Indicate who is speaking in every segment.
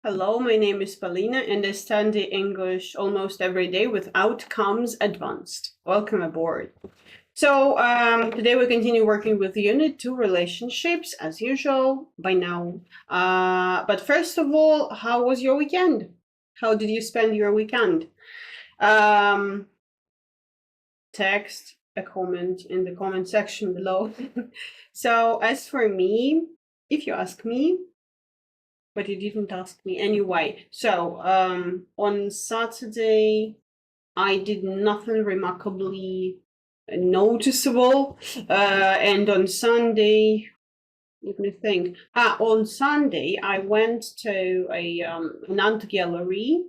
Speaker 1: Hello, my name is Paulina and I study English almost every day with Outcomes Advanced. Welcome aboard. So today we continue working with Unit 2 relationships as usual by now. But first of all, how was your weekend? How did you spend your weekend? Text a comment in the comment section below. So as for me, if you ask me, but you didn't ask me anyway. So on Saturday, I did nothing remarkably noticeable, and on Sunday, let me think. On Sunday, I went to an art gallery,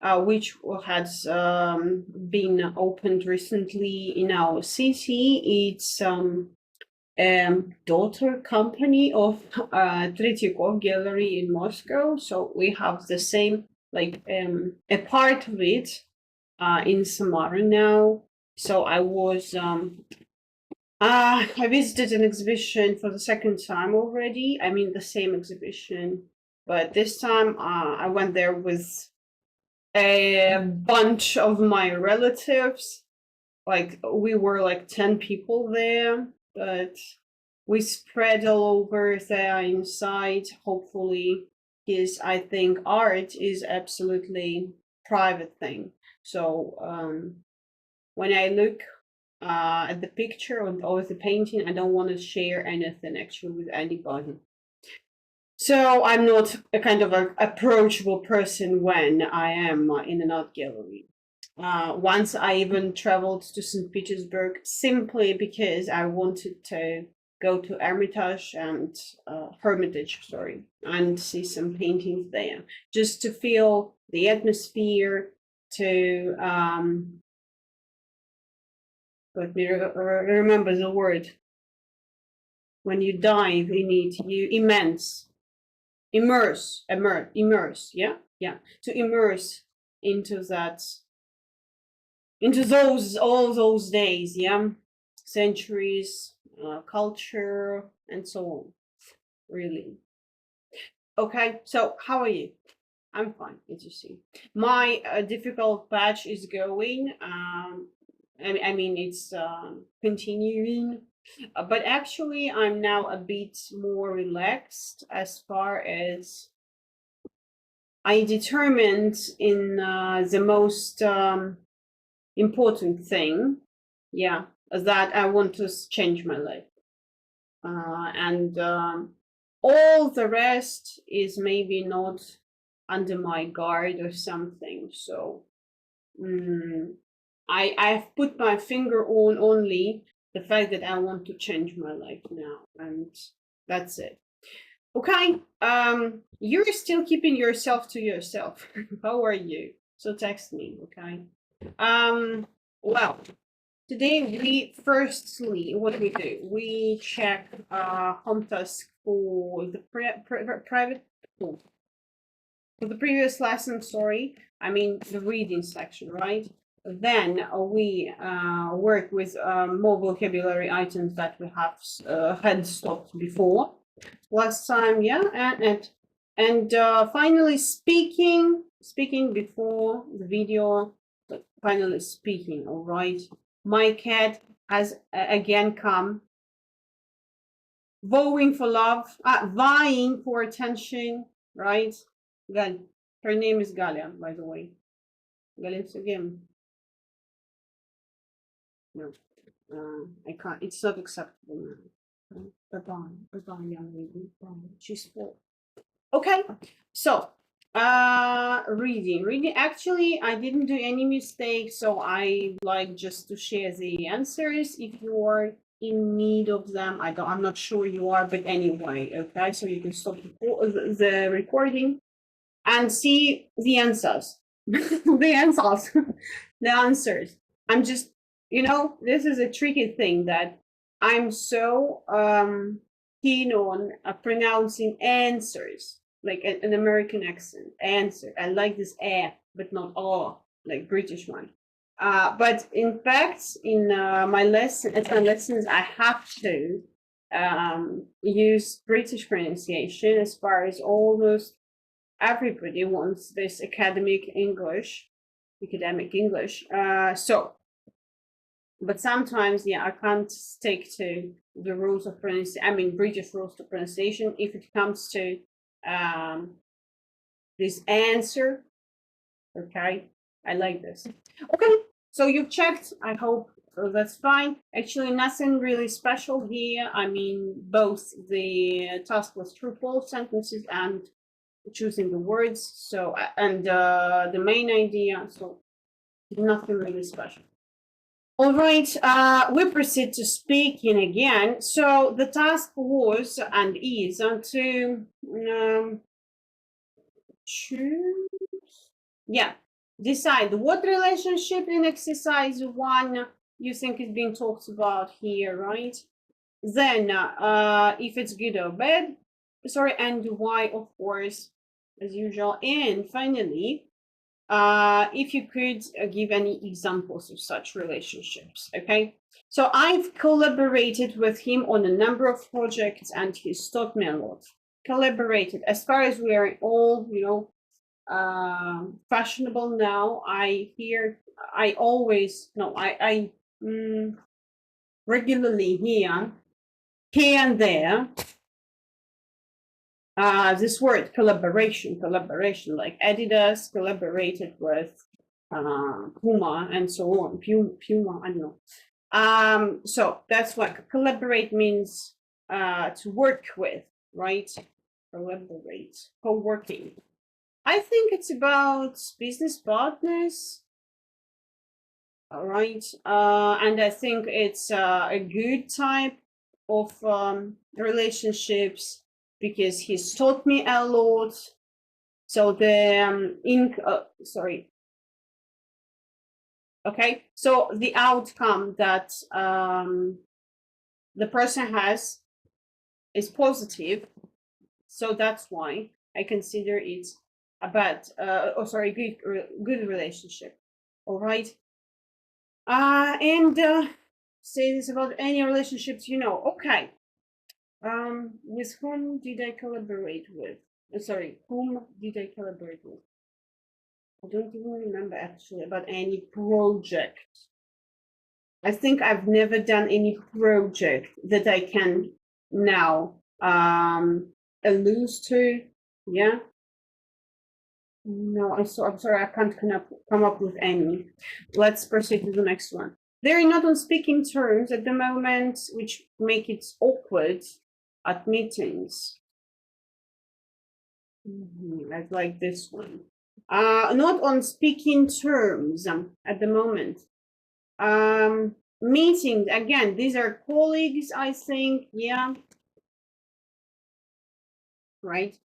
Speaker 1: which has been opened recently in our city. It's daughter company of Tretyakov Gallery in Moscow. So we have the same, like a part of it in Samara now. So I was, I visited an exhibition for the second time already. I mean, the same exhibition, but this time I went there with a bunch of my relatives. Like we were like 10 people there. But we spread all over there inside, hopefully, because I think art is absolutely private thing. So when I look at the picture or the painting, I don't want to share anything actually with anybody. So I'm not a kind of an approachable person when I am in an art gallery. Once I even traveled to St. Petersburg simply because I wanted to go to Hermitage and and see some paintings there, just to feel the atmosphere, to let me remember the word. When you dive in it, you immerse, to immerse into that. Into all those days, centuries, culture, and so on. Really. Okay, so how are you? I'm fine, as you see. My difficult patch is going. I mean, it's continuing, but actually, I'm now a bit more relaxed as far as I determined in the most important thing, that I want to change my life, and all the rest is maybe not under my guard or something. So I've put my finger on only the fact that I want to change my life now, and that's it. Okay, you're still keeping yourself to yourself. How are you? So text me, okay? Well, today we firstly, what we do, we check home task for the private for the previous lesson, I mean the reading section, right? Then we work with more vocabulary items that we have had stopped before last time, and finally speaking before the video, but finally speaking. All right, my cat has again come, vying for love, vying for attention, right? Gal, her name is Galia, by the way. Galia again. No, I can't. It's not acceptable now. Bye-bye, young lady. Bye. She's full. Okay, so reading. Actually, I didn't do any mistakes, so I like just to share the answers if you are in need of them. I'm not sure you are, but anyway, okay. So you can stop the recording and see the answers. The answers. I'm just, this is a tricky thing that I'm so keen on pronouncing answers, like an American accent. Answer. I like this but not like British one. But in fact, in my lessons, I have to use British pronunciation as far as almost everybody wants this academic English. But sometimes, yeah, I can't stick to the rules of pronunciation. I mean, British rules of pronunciation if it comes to this answer. Okay, I like this. Okay, so you've checked. I hope that's fine. Actually, nothing really special here. I mean, both the task was true false sentences and choosing the words. So, and the main idea. So, nothing really special. All right, we proceed to speaking again. So the task was and is to choose, decide what relationship in exercise 1 you think is being talked about here, right? Then if it's good or bad, and why, of course, as usual. And finally, if you could give any examples of such relationships. Okay, so I've collaborated with him on a number of projects and he's taught me a lot. Collaborated, as far as we are all, fashionable now, I regularly hear here and there this word collaboration, like Adidas collaborated with Puma and so on. Puma, I don't know. So that's what collaborate means, to work with, right? Collaborate, co-working. I think it's about business partners. All right, and I think it's a good type of relationships because he's taught me a lot. So the okay, so the outcome that the person has is positive, so that's why I consider it a good relationship. All right, and say this about any relationships, okay. With whom did I collaborate with? Whom did I collaborate with? I don't even remember actually about any project. I think I've never done any project that I can now allude to. Yeah. No, I'm sorry, I can't come up with any. Let's proceed to the next one. They're not on speaking terms at the moment, which make it awkward at meetings. I like this one. Not on speaking terms at the moment. Meetings, again, these are colleagues, I think. Yeah. Right.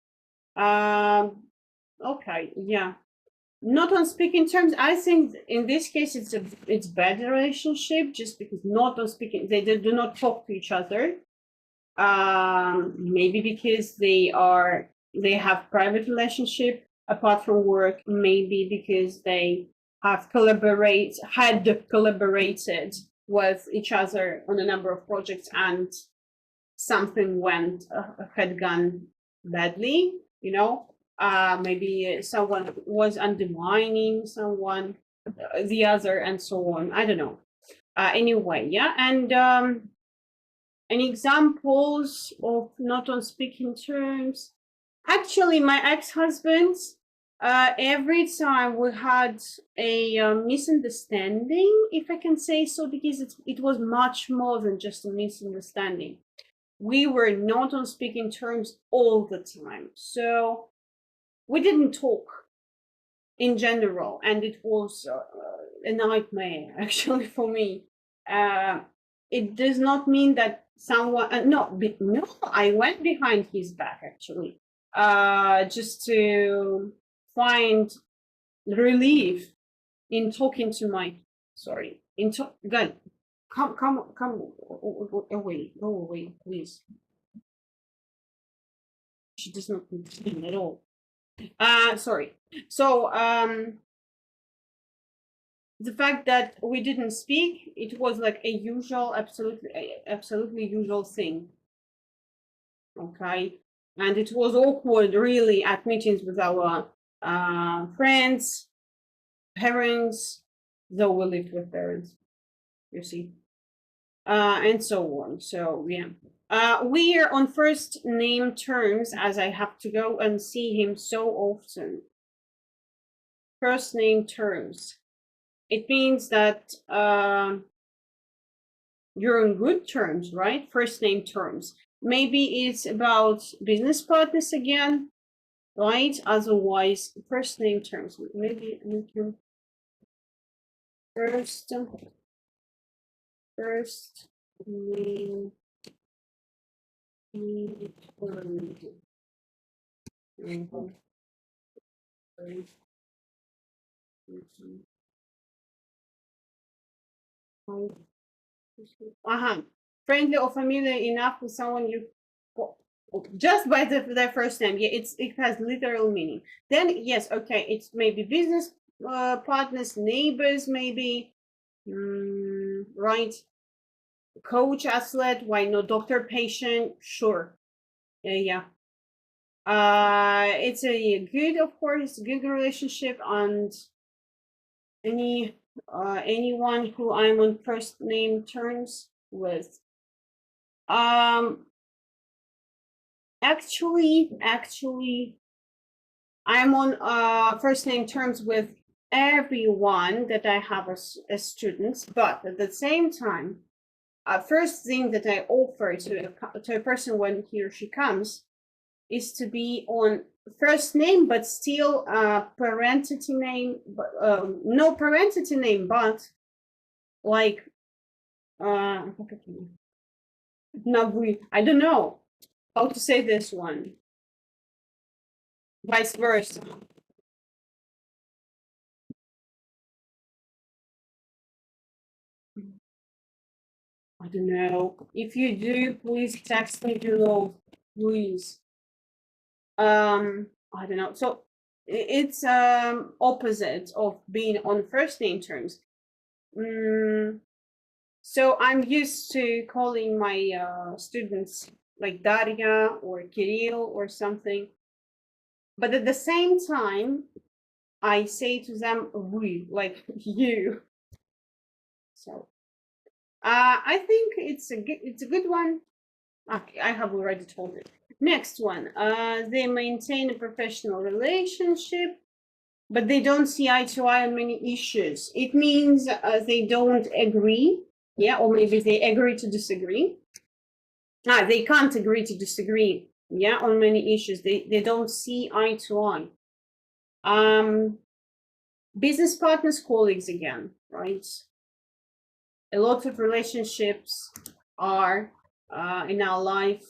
Speaker 1: Okay, yeah. Not on speaking terms. I think in this case it's bad relationship just because not on speaking, they do not talk to each other. Maybe because they have private relationship apart from work, maybe because they had collaborated with each other on a number of projects and something had gone badly, maybe someone was undermining the other and so on. I don't know. Anyway, yeah, and any examples of not on speaking terms? Actually, my ex-husband, every time we had a misunderstanding, if I can say so, because it was much more than just a misunderstanding. We were not on speaking terms all the time. So we didn't talk in general, and it was a nightmare actually for me. It does not mean that someone no, I went behind his back actually, just to find relief in talking to my God, come away, go away, please. She does not understand at all. Sorry. So the fact that we didn't speak, it was like absolutely usual thing. Okay. And it was awkward, really, at meetings with our friends, parents, though we lived with parents, you see, and so on. So, yeah. We're on first name terms, as I have to go and see him so often. First name terms. It means that you're on good terms, right? First name terms. Maybe it's about business partners again, right? Otherwise, first name terms. Maybe we can first name terms. Friendly or familiar enough with someone you just by their first name. Yeah, it has literal meaning. Then yes, okay, it's maybe business partners, neighbors, maybe, right? Coach, athlete, why not? Doctor, patient, sure. Yeah. It's a good, of course, good relationship, and anyone who I'm on first name terms with. Actually, I'm on first name terms with everyone that I have as students, but at the same time, first thing that I offer to a person when he or she comes is to be on first name, but still parentage name, but no parentage name, but like I don't know how to say this one. Vice versa. I don't know. If you do, please text me below, please. I don't know. So it's opposite of being on first name terms. So I'm used to calling my students like Daria or Kirill or something. But at the same time, I say to them, we, like you. So I think it's a good one. Okay, I have already told it. Next one. They maintain a professional relationship, but they don't see eye to eye on many issues. It means they don't agree. Yeah, or maybe they agree to disagree. They can't agree to disagree. Yeah, on many issues. They don't see eye to eye. Business partners, colleagues again, right? A lot of relationships are in our life.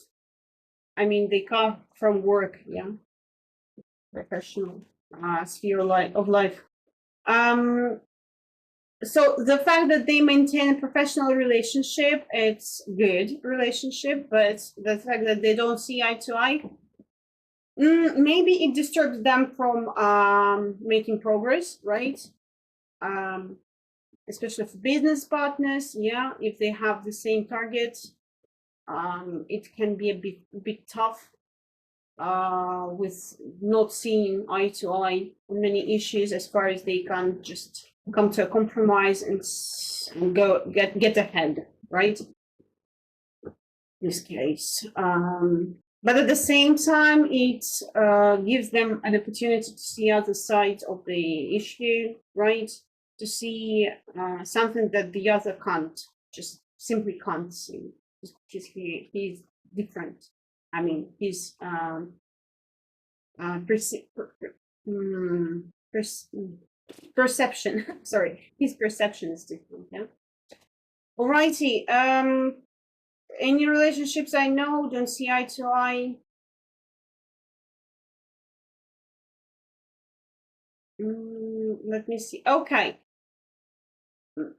Speaker 1: I mean, they come from work, yeah, professional sphere of life. So the fact that they maintain a professional relationship, it's good relationship, but the fact that they don't see eye to eye, maybe it disturbs them from making progress, right? Especially for business partners, yeah, if they have the same target, it can be a bit tough with not seeing eye to eye on many issues, as far as they can just come to a compromise and go get ahead, right? In this case, but at the same time, it gives them an opportunity to see other sides of the issue, right? To see something that the other can't, just simply can't see, just because he's different. I mean, he's perception. Sorry, his perception is different. Yeah. Alrighty. Any relationships I know don't see eye to eye. Let me see. Okay.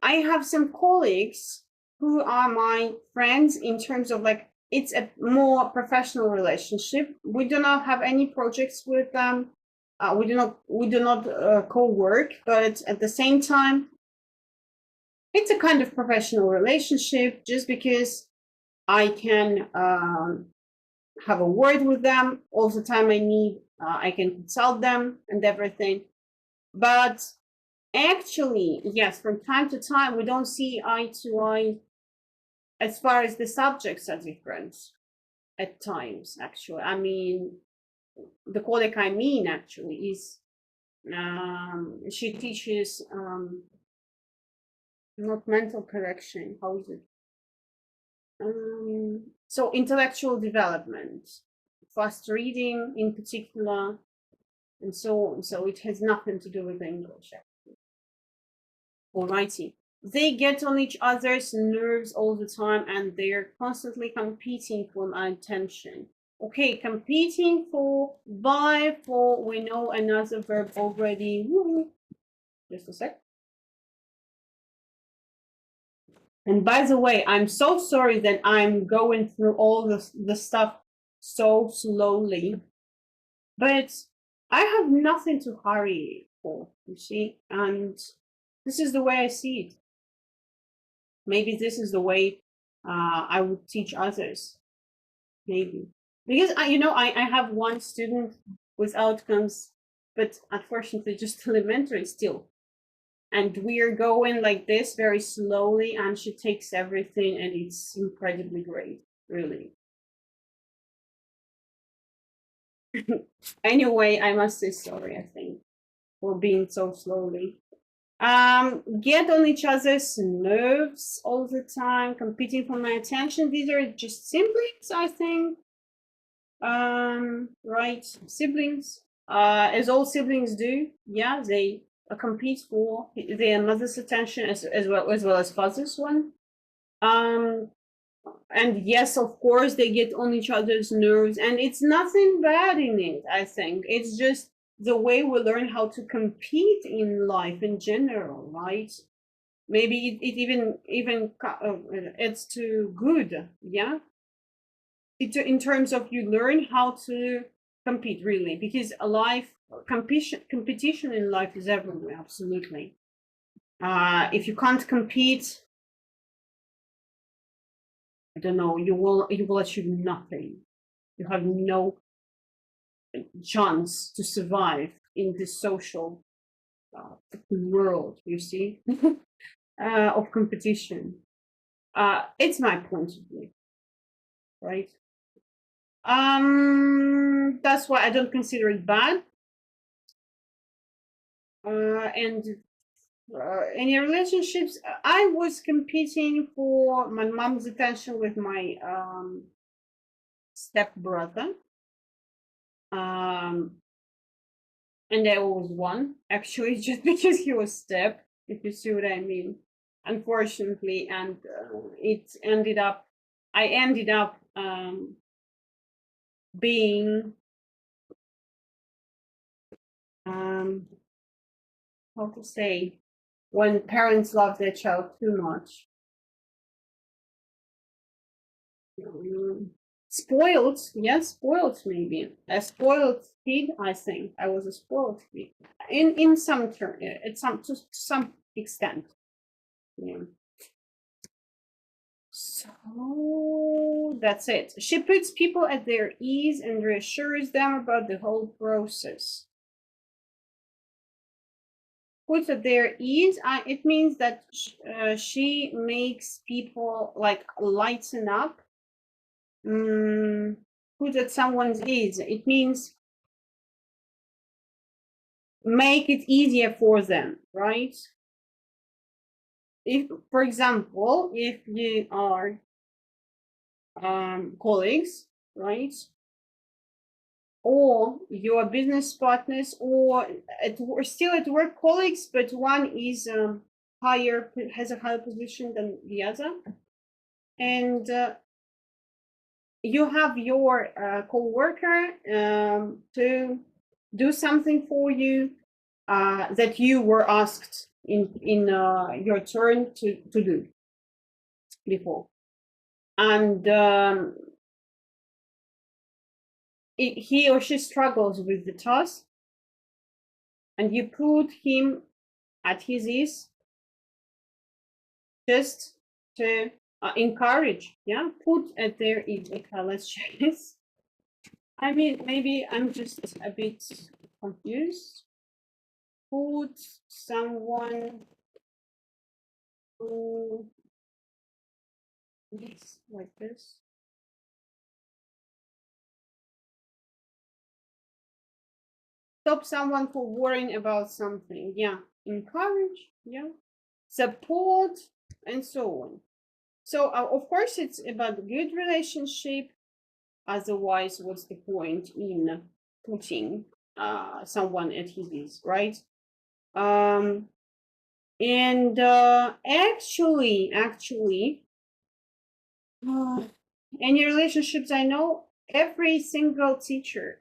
Speaker 1: I have some colleagues who are my friends in terms of like it's a more professional relationship. We do not have any projects with them. We do not co-work, but at the same time, it's a kind of professional relationship. Just because I can have a word with them all the time I need. I can consult them and everything. But actually, yes, from time to time, we don't see eye to eye as far as the subjects are different at times, actually. I mean, the colleague I mean, actually, is she teaches not mental correction, how is it? So intellectual development, fast reading in particular, and so on. So it has nothing to do with English. Alrighty. They get on each other's nerves all the time and they're constantly competing for my attention. Okay, competing for, by, for, we know another verb already. Just a sec. And by the way, I'm so sorry that I'm going through all the stuff so slowly, but I have nothing to hurry for, you see, and this is the way I see it. Maybe this is the way I would teach others. Maybe because I have one student with outcomes, but unfortunately just elementary still, and we're going like this very slowly, and she takes everything, and it's incredibly great, really. Anyway, I must say sorry, I think, for being so slowly. Get on each other's nerves all the time, competing for my attention. These are just siblings, I think. Right, siblings. As all siblings do, yeah, they compete for their mother's attention as well as father's one. And yes, of course, they get on each other's nerves, and it's nothing bad in it. I think it's just the way we learn how to compete in life in general, right? Maybe it even it's to good, yeah. In terms of you learn how to compete, really, because a life competition in life is everywhere, absolutely. If you can't compete, I don't know, you will achieve nothing. You have no chance to survive in this social world, you see, of competition. It's my point of view, right? That's why I don't consider it bad. And any relationships, I was competing for my mom's attention with my step brother. And I always won, actually, just because he was step, if you see what I mean. Unfortunately, and I ended up being how to say, when parents love their child too much. Spoiled, yes, spoiled maybe. A spoiled kid, I think. I was a spoiled kid. In some term, to some extent. Yeah. So that's it. She puts people at their ease and reassures them about the whole process. Puts at their ease, it means that she makes people like lighten up. Put at someone's ease, it means make it easier for them, right? If, for example, if you are colleagues, right, or your business partners, or still at work colleagues, but one is higher, has a higher position than the other, and you have your co-worker to do something for you that you were asked in your turn to do before, and he or she struggles with the task, and you put him at his ease just to encourage, yeah, put at their ease. Okay, let's check this. I mean, maybe I'm just a bit confused. Put someone who is like this. Stop someone for worrying about something. Yeah. Encourage. Yeah. Support and so on. So of course it's about good relationship. Otherwise, what's the point in putting someone at his ease, right? And actually, any relationships I know, every single teacher,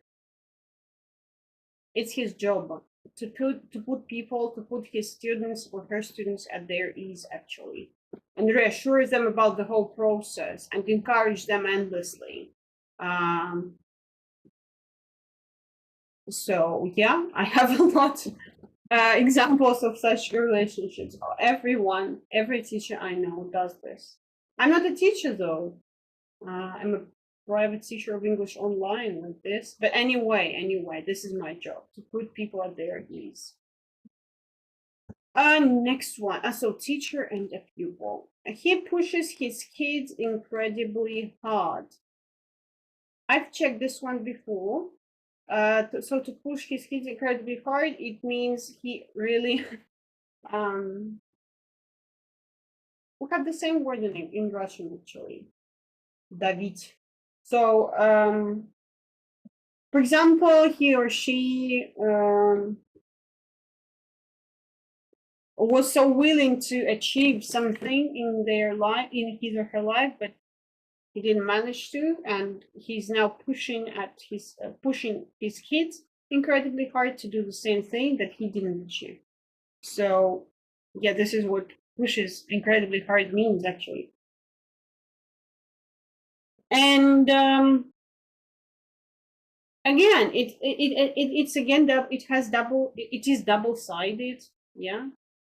Speaker 1: it's his job to put people, to put his students or her students at their ease, actually, and reassure them about the whole process and encourage them endlessly. Um, so yeah, I have a lot examples of such relationships. Every teacher I know does this. I'm not a teacher though. I'm a private teacher of English online like this. But anyway, this is my job, to put people at their ease. Next one. So teacher and a pupil. He pushes his kids incredibly hard. I've checked this one before. So to push his kids incredibly hard, it means he really we have the same word in Russian actually. Давить. So for example, he or she was so willing to achieve something in their life, in his or her life, but he didn't manage to, and he's now pushing his kids incredibly hard to do the same thing that he didn't achieve. So yeah, this is what pushes incredibly hard means actually. And again, it's again it is double-sided. Yeah,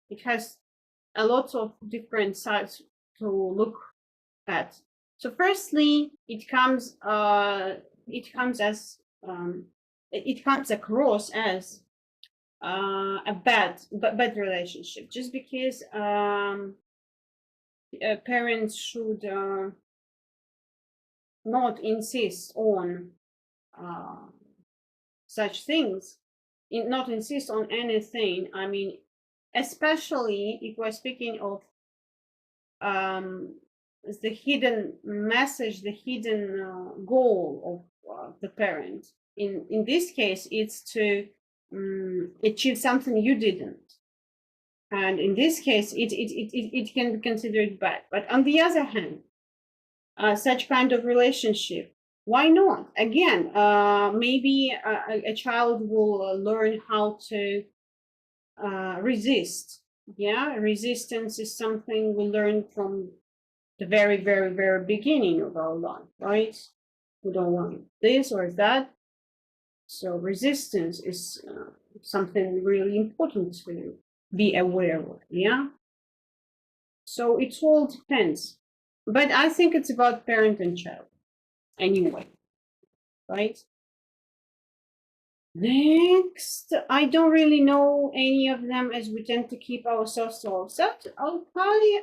Speaker 1: it has a lot of different sides to look at. So firstly, it comes across as a bad relationship, just because parents should not insist on such things, not insist on anything. I mean, especially if we're speaking of the hidden message, the hidden goal of the parent. In this case, it's to achieve something you didn't. And in this case, it can be considered bad. But on the other hand, such kind of relationship, why not? Again, maybe a child will learn how to resist. Yeah, resistance is something we learn from the very, very, very beginning of our life, right? We don't want this or that. So resistance is something really important to be aware of. Yeah. So it all depends. But I think it's about parent and child anyway, right? Next, I don't really know any of them, as we tend to keep ourselves to ourselves. I'll probably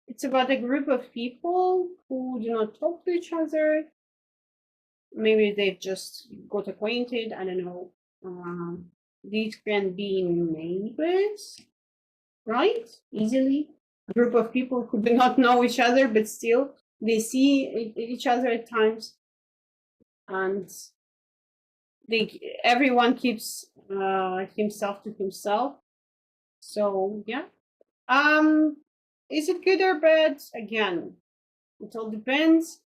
Speaker 1: it's about a group of people who do not talk to each other. Maybe they've just got acquainted. I don't know. These can be neighbors, right? Easily. A group of people who do not know each other, but still they see each other at times, and everyone keeps himself to himself. So yeah. Is it good or bad? Again, it all depends.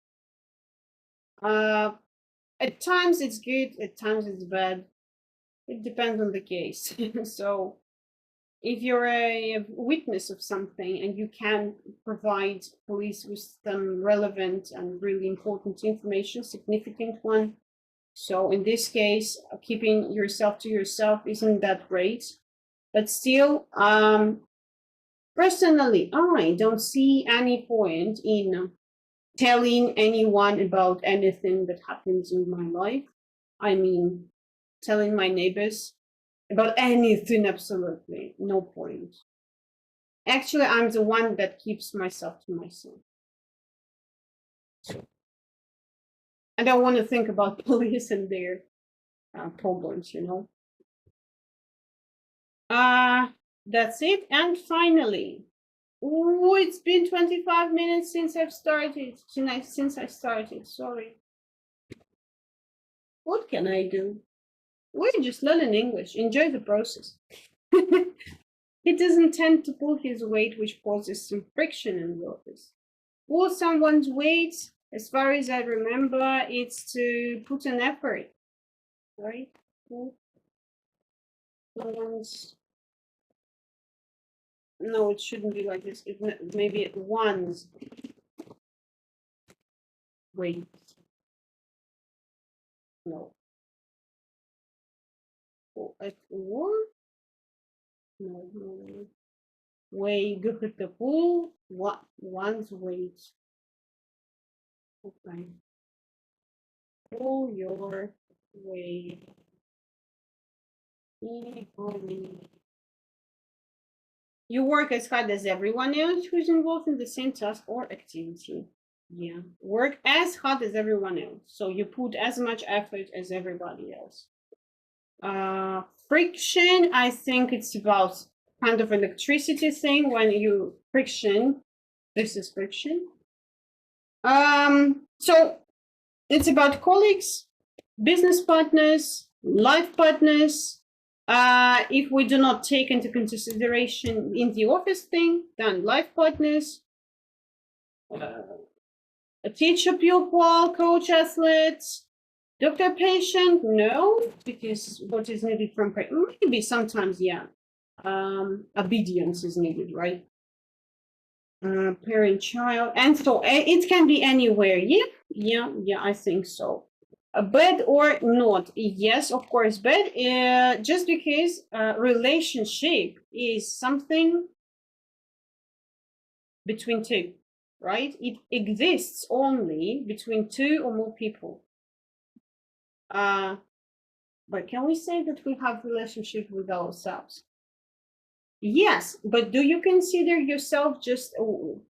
Speaker 1: At times it's good, at times it's bad. It depends on the case. So if you're a witness of something and you can provide police with some relevant and really important information, significant one, so in this case, keeping yourself to yourself isn't that great. But still, personally, I don't see any point in telling anyone about anything that happens in my life. I mean, telling my neighbors about anything, absolutely. No point. Actually, I'm the one that keeps myself to myself. I don't want to think about police and their problems, you know. That's it. And finally, oh, it's been 25 minutes since I've started. Since I started, sorry. What can I do? We're just learning English. Enjoy the process. He doesn't tend to pull his weight, which causes some friction in the office. Pull someone's weight, as far as I remember, it's to put an effort, right? Pull someone's. No, it shouldn't be like this. Maybe one's weight. No. Or no. Way good to pull one's weight. Okay. Pull your weight equally. You work as hard as everyone else who's involved in the same task or activity. Yeah, work as hard as everyone else. So you put as much effort as everybody else. Friction, I think it's about kind of electricity thing when you friction. This is friction. So it's about colleagues, business partners, life partners. If we do not take into consideration in the office thing, then life partners, a teacher, pupil, coach, athlete, doctor, patient. No, because what is needed from maybe sometimes, yeah. Obedience is needed, right? Parent, child, and so it can be anywhere. Yeah, I think so. A bad or not? Yes, of course, bad. Just because relationship is something between two, right? It exists only between two or more people. But can we say that we have relationship with ourselves? Yes, but do you consider yourself just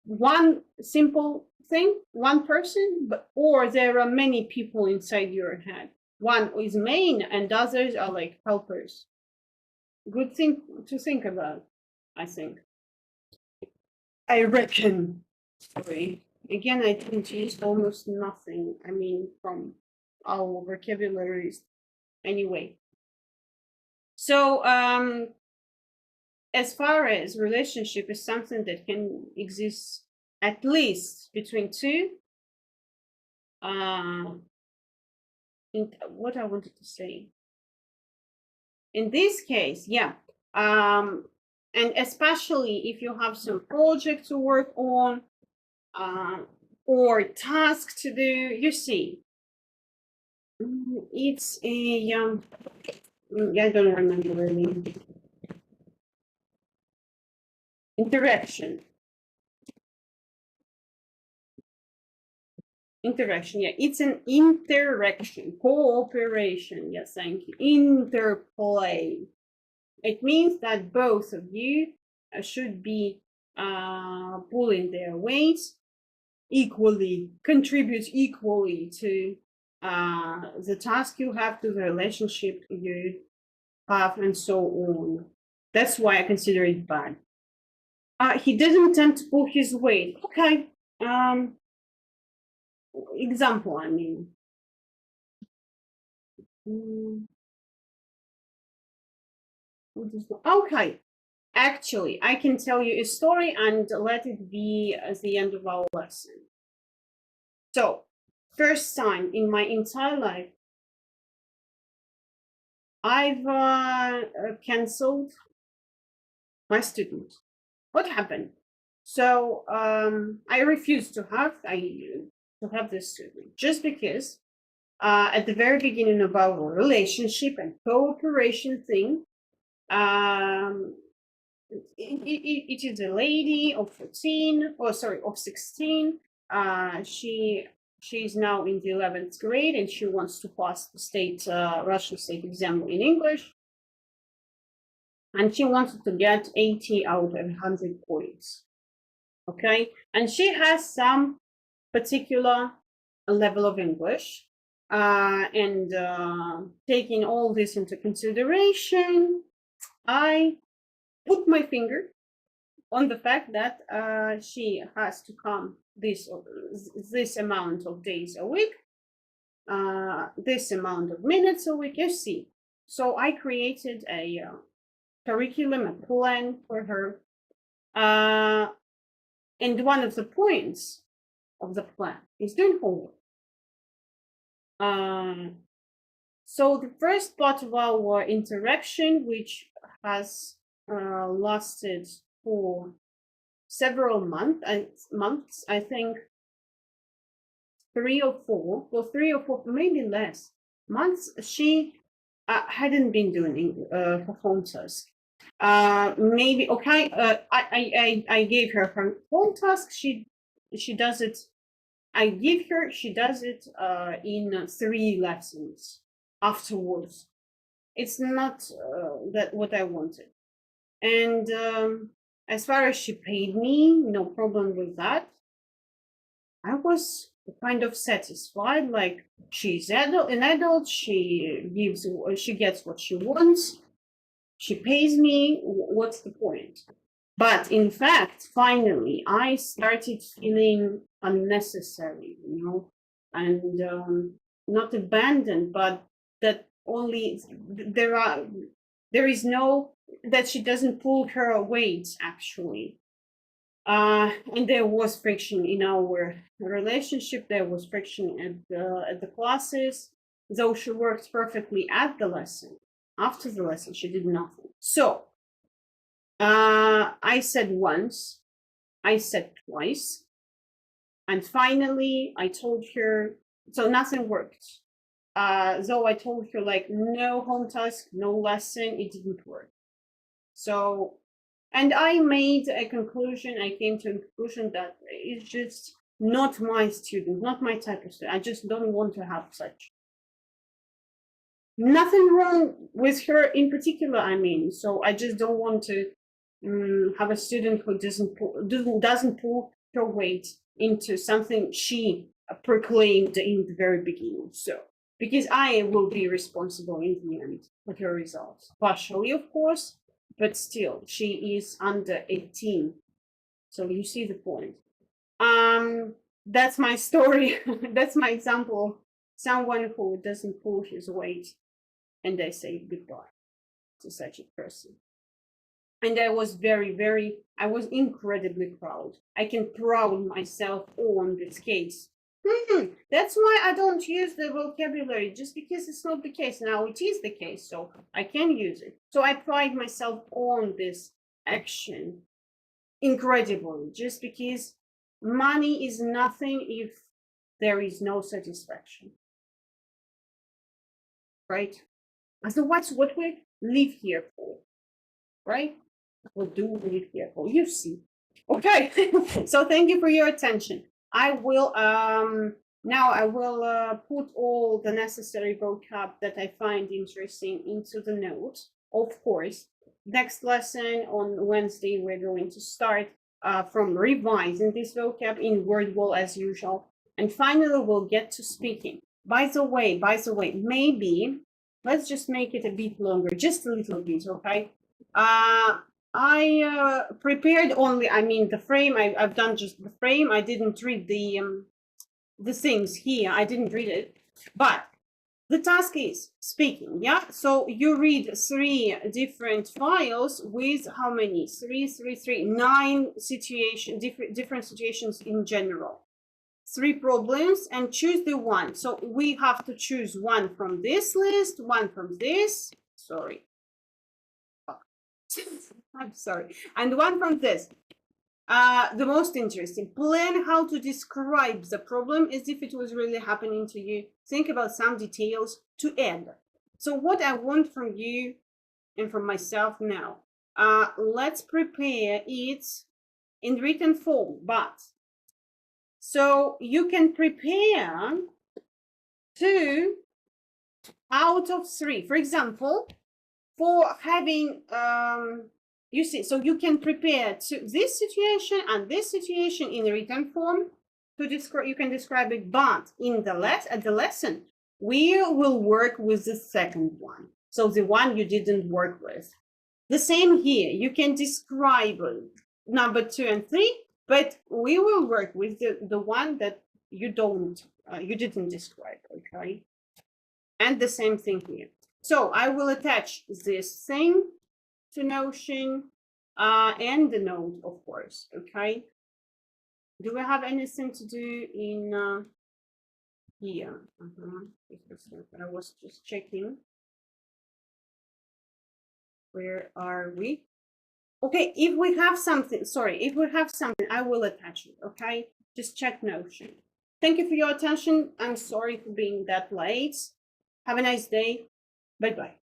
Speaker 1: one simple thing, one person, or there are many people inside your head? One is main and others are like helpers. Good thing to think about, I think. I reckon. Sorry. Again, I didn't use almost nothing. I mean, from our vocabularies. Anyway. So, as far as relationship is something that can exist at least between two, what I wanted to say. In this case, yeah, and especially if you have some project to work on, or task to do, you see, it's a, I don't remember really. Interaction. Interaction, yeah, it's an interaction, cooperation, yes, thank you, interplay. It means that both of you should be pulling their weights equally, contribute equally to the task you have, to the relationship you have, and so on. That's why I consider it bad. He doesn't tend to pull his weight. Okay. Example, I mean. Okay. Actually, I can tell you a story and let it be at the end of our lesson. So, first time in my entire life, I've cancelled my student. What happened? So I refused to have this student just because at the very beginning of our relationship and cooperation thing, it is a lady of 14, or sorry, of 16, She's now in the 11th grade and she wants to pass the state Russian state exam in English. And she wanted to get 80 out of 100 points. Okay, and she has some particular level of English. And taking all this into consideration, I put my finger on the fact that she has to come this amount of days a week, this amount of minutes a week, you see. So I created a curriculum, a plan for her. And one of the points of the plan is doing homework. So the first part of our interaction, which has lasted for several months, I think 3 or 4, maybe less months, she hadn't been doing her home task. Maybe okay. I gave her home task. She does it. I give her. She does it in 3 lessons afterwards. It's not that what I wanted. And as far as she paid me, no problem with that. I was kind of satisfied. Like, she's an adult. She gets what she wants. She pays me. What's the point? But in fact, finally, I started feeling unnecessary, and not abandoned, but that only there is no, that she doesn't pull her weight, actually. And there was friction in our relationship. There was friction at the classes, though she worked perfectly at the lesson. After the lesson, she did nothing. So I said once, I said twice, and finally I told her, so nothing worked. Though I told her, like, no home task, no lesson, it didn't work. So, and I made a conclusion, I came to a conclusion that it's just not my student, not my type of student. I just don't want to have such. Nothing wrong with her in particular, I mean, so I just don't want to have a student who doesn't pull her weight into something she proclaimed in the very beginning. So, because I will be responsible in the end for her results, partially, of course, but still, she is under 18. So you see the point. That's my story. That's my example. Someone who doesn't pull his weight, and I say goodbye to such a person. And I was I was incredibly proud. I can proud myself on this case. That's why I don't use the vocabulary, just because it's not the case. Now it is the case, so I can use it. So I pride myself on this action incredibly, just because money is nothing if there is no satisfaction. Right? Otherwise, what we live here for? Right? What do we live here for? You see. Okay. So thank you for your attention. I will now I will put all the necessary vocab that I find interesting into the notes. Of course, next lesson on Wednesday we're going to start from revising this vocab in word wall as usual, and finally we'll get to speaking. By the way, maybe let's just make it a bit longer, just a little bit, okay? I prepared only, I mean, the frame. I've done just the frame. I didn't read the things here. I didn't read it, but the task is speaking. Yeah. So you read 3 different files with how many? 9 different situations in general. 3 problems, and choose the one. So we have to choose one from this list, one from this. Sorry. I'm sorry. And one from this. The most interesting. Plan how to describe the problem as if it was really happening to you. Think about some details to add. So what I want from you and from myself now, let's prepare it in written form, but So you can prepare 2 out of 3. For example, for having, you see, so you can prepare to this situation and this situation in the written form to describe. You can describe it, but in the at the lesson, we will work with the second one. So the one you didn't work with. The same here. You can describe number 2 and 3, but we will work with the one that you didn't describe, okay? And the same thing here. So I will attach this thing to Notion and the note, of course, okay? Do we have anything to do in here? I was just checking. Where are we? Okay, if we have something, I will attach it, okay? Just check Notion. Thank you for your attention. I'm sorry for being that late. Have a nice day. Bye-bye.